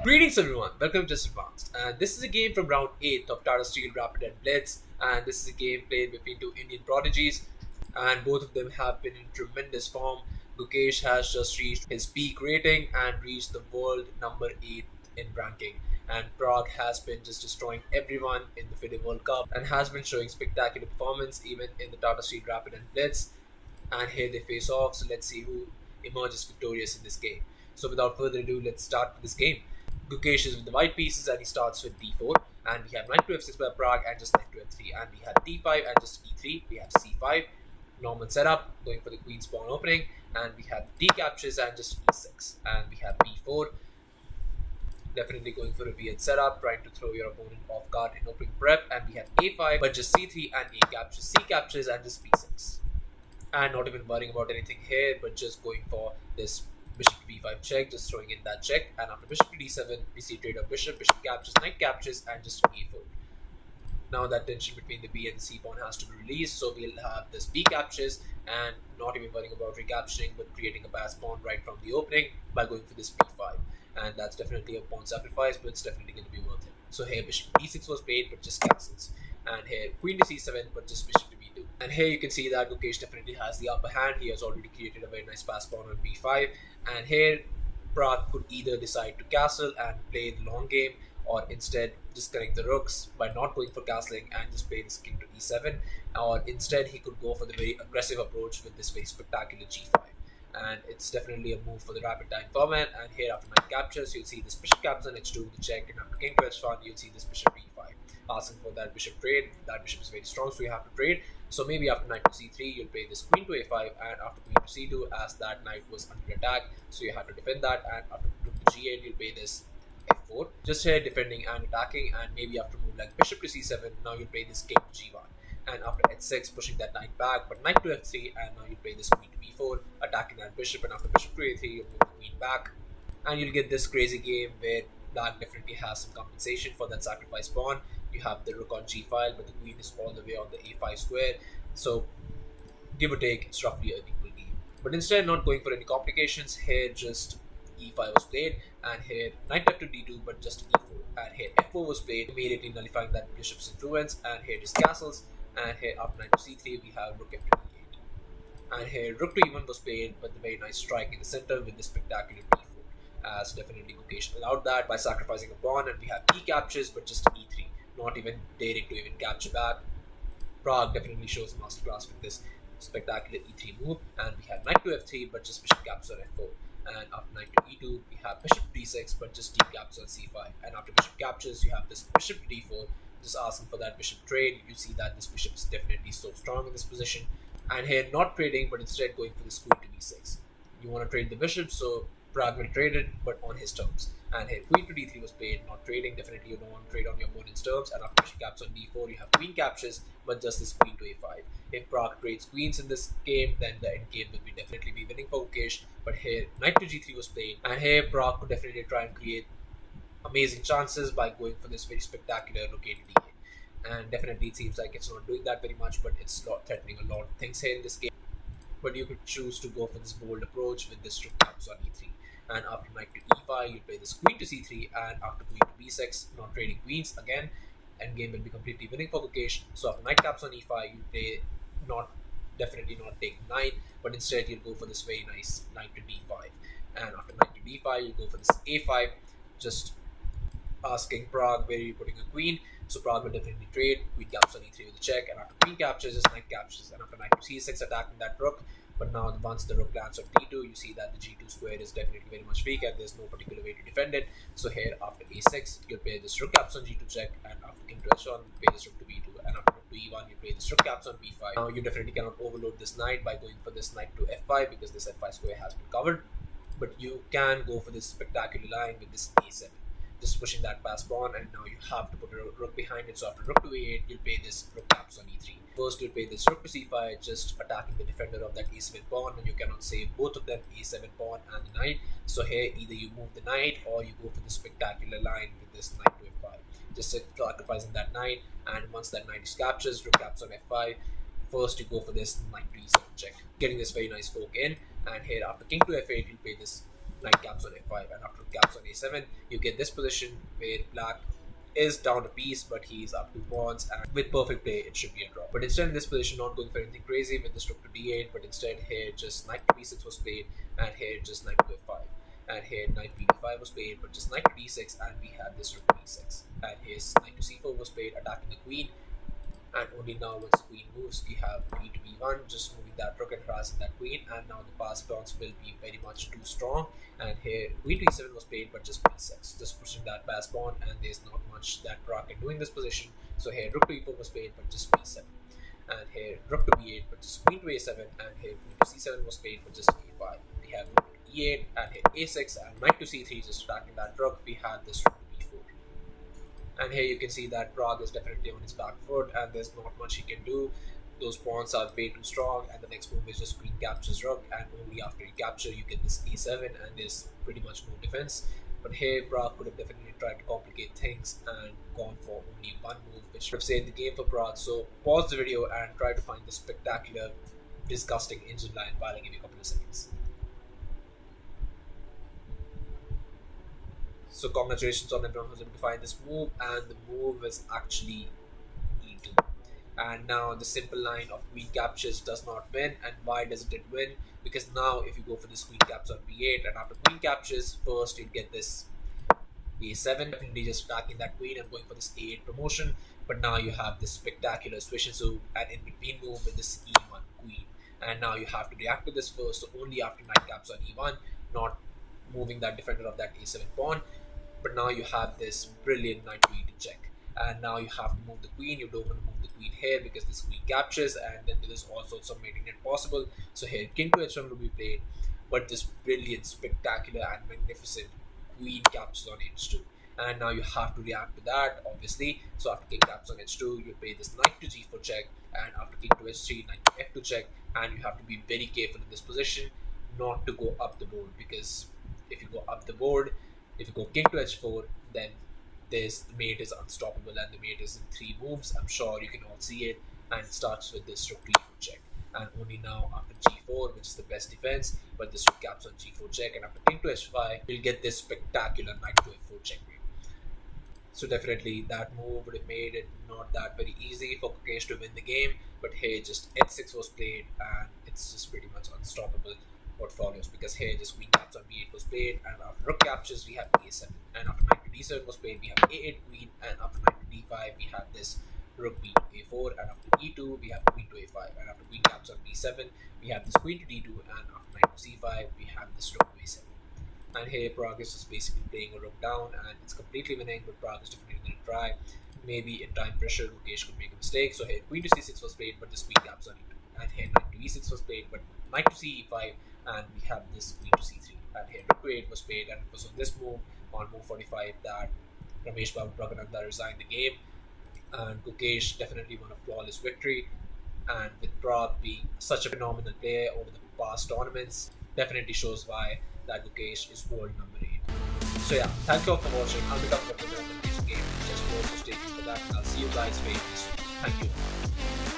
Greetings everyone, welcome to Just Advanced, and this is a game from round 8 of Tata Steel Rapid and Blitz, and this is a game played between two Indian prodigies, and both of them have been in tremendous form. Gukesh has just reached his peak rating and reached the world number 8 in ranking, and Pragg has been just destroying everyone in the FIDE World Cup and has been showing spectacular performance even in the Tata Steel Rapid and Blitz, and here they face off, so let's see who emerges victorious in this game. So without further ado, let's start with this game. Gukesh is with the white pieces and he starts with d4, and we have knight to f6 by Pragg and just knight to f3, and we have d5 and just e3, we have c5, normal setup, going for the queen's pawn opening, and we have d captures and just e6, and we have b4, definitely going for a weird setup, trying to throw your opponent off guard in opening prep, and we have a5, but just c3 and a captures, c captures and just b6, and not even worrying about anything here, but just going for this bishop to b5 check, just throwing in that check, and after bishop to d7, we see trade of bishop, bishop captures, knight captures, and just a4. Now that tension between the b and the c pawn has to be released, so we'll have this b captures, and not even worrying about recapturing, but creating a pass pawn right from the opening by going for this b5. And that's definitely a pawn sacrifice, but it's definitely going to be worth it. So here bishop d6 was played, but just castles. And here queen to c7, but just bishop to b2. And here you can see that Gukesh definitely has the upper hand. He has already created a very nice pass pawn on b5. And here Pragg could either decide to castle and play the long game, or instead disconnect the rooks by not going for castling and just play this king to e7, or instead he could go for the very aggressive approach with this very spectacular g5. And it's definitely a move for the rapid time format. And here after knight captures, you'll see this bishop captures on h2 with the check, and after king to h1, you'll see this bishop e5, asking for that bishop trade. That bishop is very strong, so you have to trade. So maybe after knight to c3, you'll play this queen to a5, and after queen to c2, as that knight was under attack, so you have to defend that, and after rook to g8, you'll play this f4, just here defending and attacking, and maybe after move like bishop to c7, now you'll play this king to g1, and after h6, pushing that knight back, but knight to f3, and now you play this queen to b4, attacking that bishop, and after bishop to a3, you move the queen back, and you'll get this crazy game where black definitely has some compensation for that sacrifice pawn. You have the rook on g5, but the queen is all the way on the a5 square, so give or take, it's roughly an equal game. But instead, not going for any complications, here just e5 was played, and here knight f to d2, but just e4, and here f4 was played, immediately nullifying that bishop's influence, and here just castles, and here after knight to c3, we have rook f to e8, and here rook to e1 was played, but the very nice strike in the center with the spectacular d4, as definitely Gukesh allowed that by sacrificing a pawn, and we have e captures, but just e3, not even daring to even capture back. Pragg definitely shows masterclass with this spectacular e3 move, and we have knight to f3, but just bishop captures on f4, and after knight to e2, we have bishop to d6, but just d captures on c5, and after bishop captures, you have this bishop to d4, just asking for that bishop trade. You see that this bishop is definitely so strong in this position, and here not trading, but instead going for this queen to b6. You want to trade the bishop, so Pragg will trade it, but on his terms. And here queen to d3 was played, not trading. Definitely you don't want to trade on your opponent's terms. And after bishop captures on d4, you have queen captures, but just this queen to a5. If Pragg trades queens in this game, then the end game will definitely be winning for Gukesh. But here knight to g3 was played, and here Pragg could definitely try and create amazing chances by going for this very spectacular rook a to d8. And definitely it seems like it's not doing that very much, but it's not threatening a lot of things here in this game. But you could choose to go for this bold approach with this rook captures on e3. And after knight to e5, you play this queen to c3, and after queen to b6, not trading queens again, endgame will be completely winning for Gukesh. So after knight captures on e5, you play definitely not taking knight, but instead you'll go for this very nice knight to d5. And after knight to d5, you go for this a5, just asking Pragg where you're putting a queen. So Pragg will definitely trade, queen captures on e3 with a check, and after queen captures, just knight captures, and after knight to c6, attacking that rook. But now once the rook lands on d2, you see that the g2 square is definitely very much weak, and there's no particular way to defend it. So here after a6, you'll play this rook captures on g2 check, and after king to h1, you play this rook to b2, and after rook to e1, you play this rook captures on b5. Now you definitely cannot overload this knight by going for this knight to f5, because this f5 square has been covered. But you can go for this spectacular line with this a7, just pushing that pass pawn, and now you have to put a rook behind it. So after rook to a8, you'll play this rook captures on e3. First, you'll play this rook to c5, just attacking the defender of that a7 pawn, and you cannot save both of them, a7 pawn and the knight. So here, either you move the knight, or you go for the spectacular line with this knight to f5, just sacrificing that knight. And once that knight is captured, rook captures on f5. First, you go for this knight to e7 check, getting this very nice fork in. And here, after king to f8, you'll play this knight caps on f5, and after caps on a7, you get this position where black is down a piece, but he's up 2 pawns, and with perfect play, it should be a draw. But instead, in this position, not going for anything crazy with this rook to d8, but instead here just knight to b6 was played, and here just knight to f5. And here knight b5 was played, but just knight to d6, and we had this rook b6. And here's knight to c4 was played, attacking the queen. And only now once the queen moves, we have b to b1, just moving that rook and harassing that queen. And now the pass pawns will be very much too strong. And here queen to e7 was played, but just b6, just pushing that pass pawn. And there's not much that Pragg can do in this position. So here rook to e4 was played, but just b7. And here rook to b8, but just queen to a7. And here queen to c7 was played, but just a5. We have rook to e8, and here a6, and knight to c3, just attacking that rook. We had this rook to b4. And here you can see that Pragg is definitely on his back foot, and there's not much he can do. Those pawns are way too strong, and the next move is just queen captures rook, and only after you capture you get this a7, and there's pretty much no defense. But here Pragg could have definitely tried to complicate things and gone for only one move, which would have saved the game for Pragg. So pause the video and try to find the spectacular, disgusting engine line while I give you a couple of seconds. So congratulations on everyone who's able to find this move, and the move is actually e2. And now the simple line of queen captures does not win. And why doesn't it win? Because now if you go for this queen caps on b8, and after queen captures, first you'll get this a7, definitely just attacking that queen and going for this a8 promotion. But now you have this spectacular switch, so an in between move with this e1 queen. And now you have to react to this first, so only after knight caps on e1, not moving that defender of that a7 pawn. But now you have this brilliant knight to e2 check, and now you have to move the queen. You don't want to move the queen here because this queen captures, and then there is all sorts of mating it possible. So here king to h1 will be played, but this brilliant, spectacular and magnificent queen captures on h2, and now you have to react to that, obviously. So after king caps on h2, you play this knight to g4 check, and after king to h3, knight to f2 check. And you have to be very careful in this position not to go up the board, because if you go up the board, if you go king to h4, then the mate is unstoppable, and the mate is in 3 moves. I'm sure you can all see it, and it starts with this rook to e4 check. And only now after g4, which is the best defense, but this rook caps on g4 check, and after king to h5, you'll get this spectacular knight to f4 checkmate. So definitely that move would have made it not that very easy for Gukesh to win the game, but here just h6 was played, and it's just pretty much unstoppable what follows, because here just queen caps on b8 was played, and after rook captures we have a7, and after knight to d7 was played we have a8 queen, and after knight to d5 we have this rook b to a4, and after e2 we have queen to a5, and after queen caps on b7 we have this queen to d2, and after knight to c5 we have this rook to a7. And here Pragg is just basically playing a rook down, and it's completely winning, but Pragg is definitely going to try. Maybe in time pressure Gukesh could make a mistake. So here queen to c6 was played, but this queen caps on e2, and here knight to e6 was played, but knight to c5, and we have this queen to c3, and here rook to 8 was played, and it was on this move, on move 45, that Ramesh Babu Pragg resigned the game, and Gukesh definitely won a flawless victory. And with Pragg being such a phenomenal player over the past tournaments, definitely shows why that Gukesh is world number 8. So yeah, thank you all for watching. I'll be talking about the next game. Just go to stay tuned for that, and I'll see you guys very soon. Thank you.